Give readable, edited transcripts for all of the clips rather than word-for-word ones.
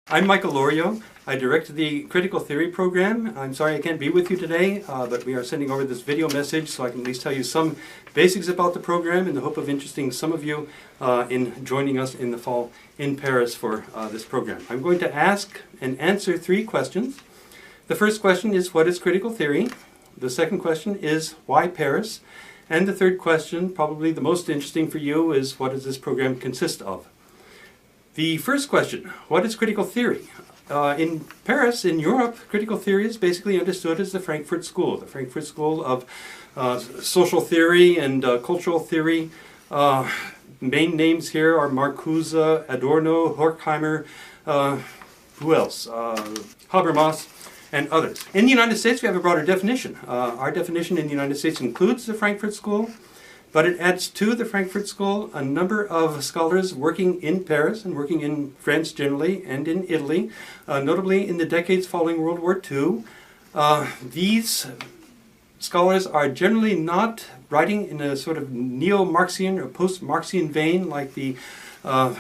I'm Michael Loriaux. I direct the Critical Theory program. I'm sorry I can't be with you today, but we are sending over this video message so I can at least tell you some basics about the program in the hope of interesting some of you in joining us in the fall in Paris for this program. I'm going to ask and answer 3 questions. The first question is, what is critical theory? The second question is, why Paris? And the third question, probably the most interesting for you, is what does this program consist of? The first question, what is critical theory? In Paris, in Europe, critical theory is basically understood as the Frankfurt School of social theory and cultural theory. Main names here are Marcuse, Adorno, Horkheimer, who else? Habermas, and others. In the United States, we have a broader definition. Our definition in the United States includes the Frankfurt School, but it adds to the Frankfurt School a number of scholars working in Paris and working in France generally and in Italy, notably in the decades following World War II. These scholars are generally not writing in a sort of neo-Marxian or post-Marxian vein like the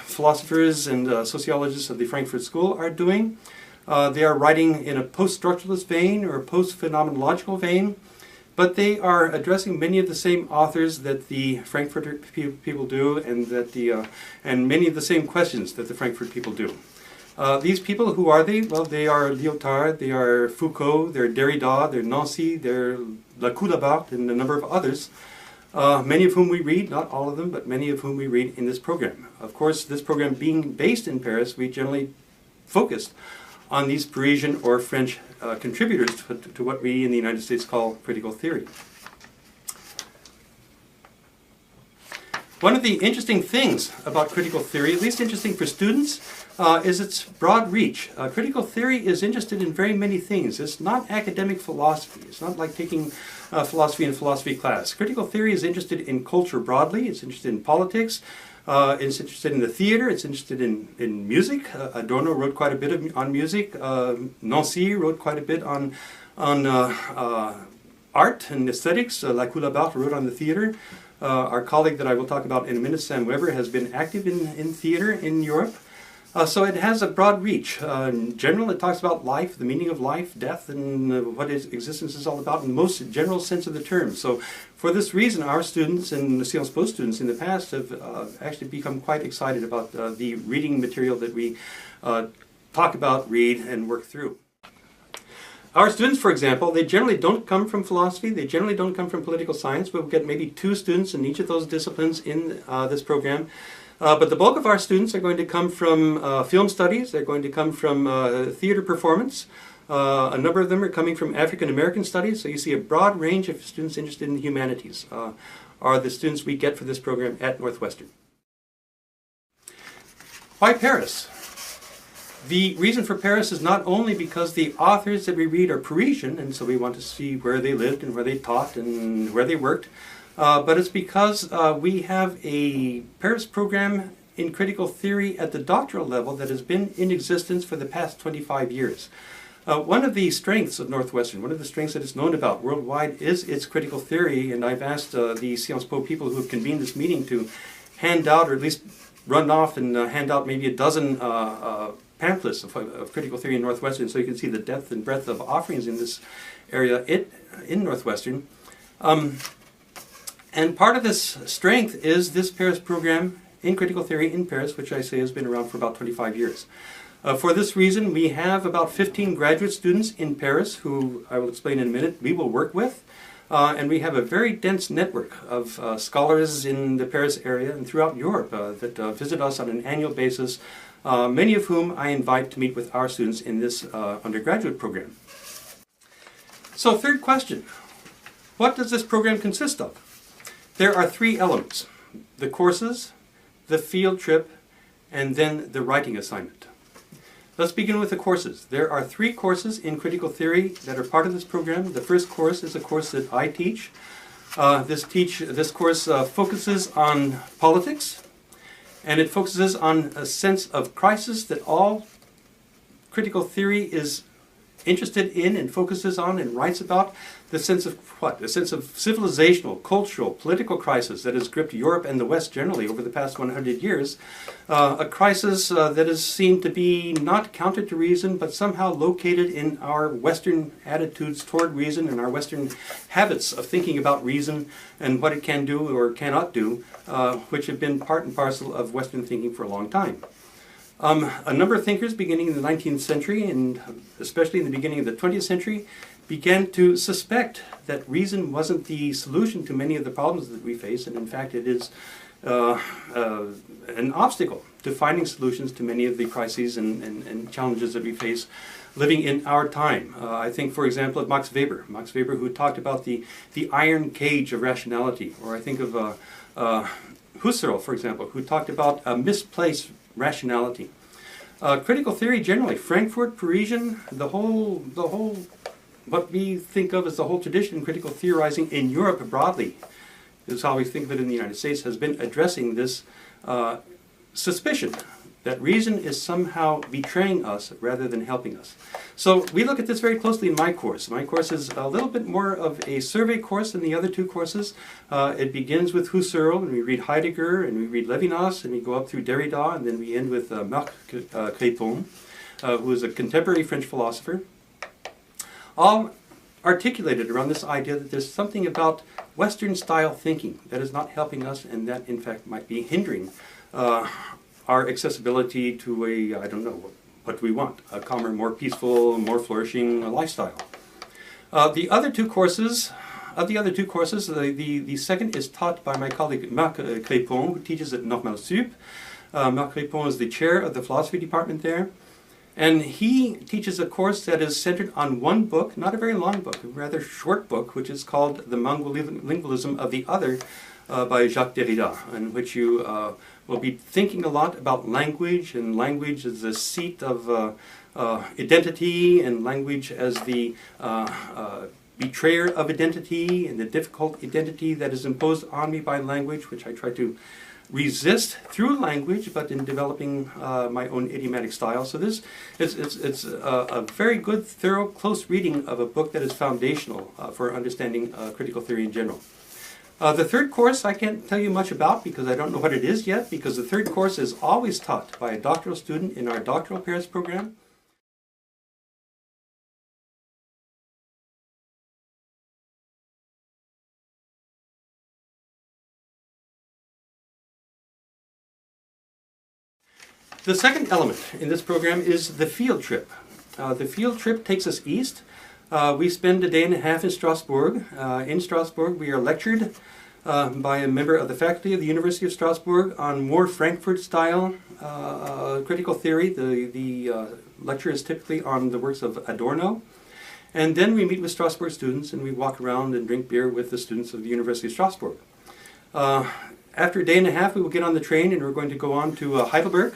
philosophers and sociologists of the Frankfurt School are doing. They are writing in a post-structuralist vein or a post-phenomenological vein. But they are addressing many of the same authors that the Frankfurt people do, and many of the same questions that the Frankfurt people do. These people, who are they? Well, they are Lyotard, they are Foucault, they're Derrida, they're Nancy, they're Lacoudabart, and a number of others. Many of whom we read, not all of them, but many of whom we read in this program. Of course, this program being based in Paris, we generally focused on these Parisian or French contributors to what we in the United States call critical theory. One of the interesting things about critical theory, at least interesting for students, is its broad reach. Critical theory is interested in very many things. It's not academic philosophy. It's not like taking philosophy in a philosophy class. Critical theory is interested in culture broadly. It's interested in politics. It's interested in the theater. It's interested in music. Adorno wrote quite a bit on music. Nancy wrote quite a bit on art and aesthetics. Lacoudabart wrote on the theater. Our colleague that I will talk about in a minute, Sam Weber, has been active in theater in Europe. So it has a broad reach. In general, it talks about life, the meaning of life, death, and what existence is all about in the most general sense of the term. So for this reason, our students and the Sciences Po students in the past have actually become quite excited about the reading material that we talk about, read, and work through. Our students, for example, they generally don't come from philosophy, they generally don't come from political science. We'll get maybe 2 students in each of those disciplines in this program. But the bulk of our students are going to come from film studies, they're going to come from theater performance. A number of them are coming from African American studies, so you see a broad range of students interested in the humanities are the students we get for this program at Northwestern. Why Paris? The reason for Paris is not only because the authors that we read are Parisian, and so we want to see where they lived and where they taught and where they worked, but it's because we have a Paris program in critical theory at the doctoral level that has been in existence for the past 25 years. One of the strengths of Northwestern, one of the strengths that it's known about worldwide is its critical theory, and I've asked the Sciences Po people who have convened this meeting to hand out, or at least run off and hand out maybe a dozen pamphlets of critical theory in Northwestern, so you can see the depth and breadth of offerings in this area in Northwestern. And part of this strength is this Paris program in critical theory in Paris, which I say has been around for about 25 years. For this reason, we have about 15 graduate students in Paris who I will explain in a minute we will work with. And we have a very dense network of scholars in the Paris area and throughout Europe that visit us on an annual basis, many of whom I invite to meet with our students in this undergraduate program. So, third question, what does this program consist of? There are 3 elements: the courses, the field trip, and then the writing assignment. Let's begin with the courses. There are 3 courses in critical theory that are part of this program. The first course is a course that I teach. This course focuses on politics, and it focuses on a sense of crisis that all critical theory is interested in and focuses on and writes about the sense of what? A sense of civilizational, cultural, political crisis that has gripped Europe and the West generally over the past 100 years. A crisis that is seen to be not counter to reason, but somehow located in our Western attitudes toward reason and our Western habits of thinking about reason and what it can do or cannot do, which have been part and parcel of Western thinking for a long time. A number of thinkers beginning in the 19th century and especially in the beginning of the 20th century began to suspect that reason wasn't the solution to many of the problems that we face, and in fact it is an obstacle to finding solutions to many of the crises and challenges that we face living in our time. I think, for example, of Max Weber who talked about the iron cage of rationality, or I think of Husserl, for example, who talked about misplaced rationality. Critical theory generally, Frankfurt, Parisian, the whole what we think of as the whole tradition in critical theorizing in Europe broadly, is how we think of it in the United States, has been addressing this suspicion that reason is somehow betraying us rather than helping us. So we look at this very closely in my course. My course is a little bit more of a survey course than the other two courses. It begins with Husserl, and we read Heidegger, and we read Levinas, and we go up through Derrida, and then we end with Marc Crépon, who is a contemporary French philosopher. All articulated around this idea that there's something about Western-style thinking that is not helping us, and that, in fact, might be hindering our accessibility to a, I don't know, what we want, a calmer, more peaceful, more flourishing lifestyle. The other two courses, the second is taught by my colleague Marc Crépon, who teaches at Normal Sup. Marc Crépon is the chair of the philosophy department there. And he teaches a course that is centered on one book, not a very long book, a rather short book, which is called The Monolingualism of the Other by Jacques Derrida, in which you will be thinking a lot about language, and language as the seat of identity, and language as the betrayer of identity, and the difficult identity that is imposed on me by language, which I try to resist through language, but in developing my own idiomatic style. So this it's a very good, thorough, close reading of a book that is foundational for understanding critical theory in general. The third course I can't tell you much about because I don't know what it is yet, because the third course is always taught by a doctoral student in our doctoral pairs program. The second element in this program is the field trip. The field trip takes us east. We spend a day and a half in Strasbourg. In Strasbourg, we are lectured by a member of the faculty of the University of Strasbourg on more Frankfurt-style critical theory. The lecture is typically on the works of Adorno. And then we meet with Strasbourg students, and we walk around and drink beer with the students of the University of Strasbourg. After a day and a half, we will get on the train, and we're going to go on to Heidelberg.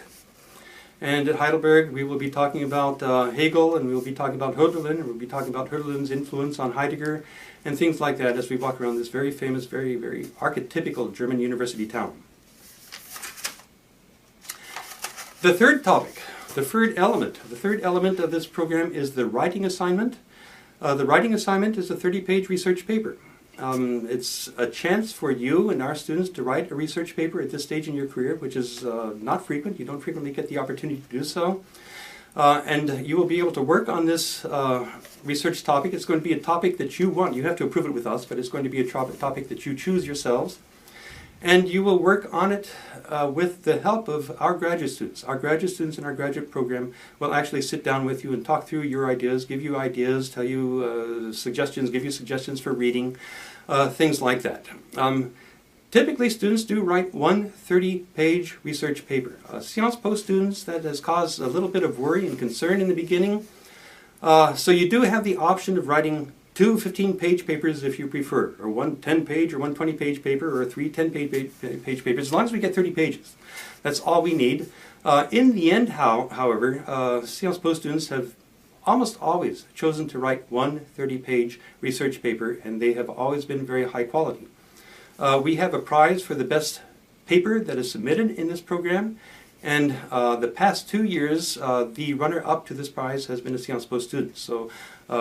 And at Heidelberg, we will be talking about Hegel, and we will be talking about Hölderlin, and we'll be talking about Hölderlin's influence on Heidegger, and things like that as we walk around this very famous, very, very archetypical German university town. The third topic, the third element of this program is the writing assignment. The writing assignment is a 30-page research paper. It's a chance for you and our students to write a research paper at this stage in your career, which is not frequent. You don't frequently get the opportunity to do so. And you will be able to work on this research topic. It's going to be a topic that you want. You have to approve it with us, but it's going to be a topic that you choose yourselves. And you will work on it with the help of our graduate students. Our graduate students in our graduate program will actually sit down with you and talk through your ideas, give you ideas, tell you suggestions, give you suggestions for reading, things like that. Typically, students do write one 30-page research paper. Sciences Po students, that has caused a little bit of worry and concern in the beginning. So you do have the option of writing two 15-page papers if you prefer, or one 10-page or one 20-page paper, or three 10-page papers, as long as we get 30 pages. That's all we need. In the end, however, Sciences Po students have almost always chosen to write one 30-page research paper, and they have always been very high quality. We have a prize for the best paper that is submitted in this program, And the past 2 years, the runner-up to this prize has been a Sciences Po student. So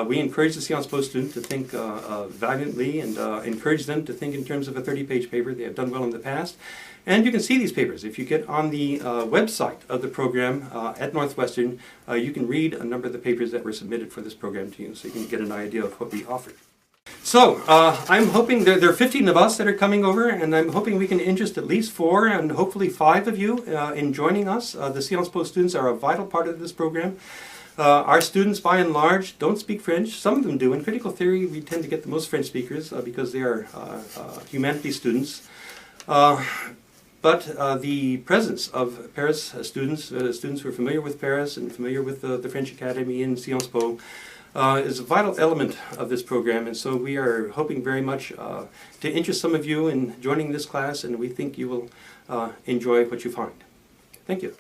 we encourage the Sciences Po student to think valiantly and encourage them to think in terms of a 30-page paper. They have done well in the past. And you can see these papers. If you get on the website of the program at Northwestern, you can read a number of the papers that were submitted for this program to you, so you can get an idea of what we offer. So, I'm hoping there are 15 of us that are coming over, and I'm hoping we can interest at least 4 and hopefully 5 of you in joining us. The Sciences Po students are a vital part of this program. Our students, by and large, don't speak French. Some of them do. In critical theory, we tend to get the most French speakers because they are humanities students. But the presence of Paris students, students who are familiar with Paris and familiar with the French Academy in Sciences Po, is a vital element of this program, and so we are hoping very much to interest some of you in joining this class, and we think you will enjoy what you find. Thank you.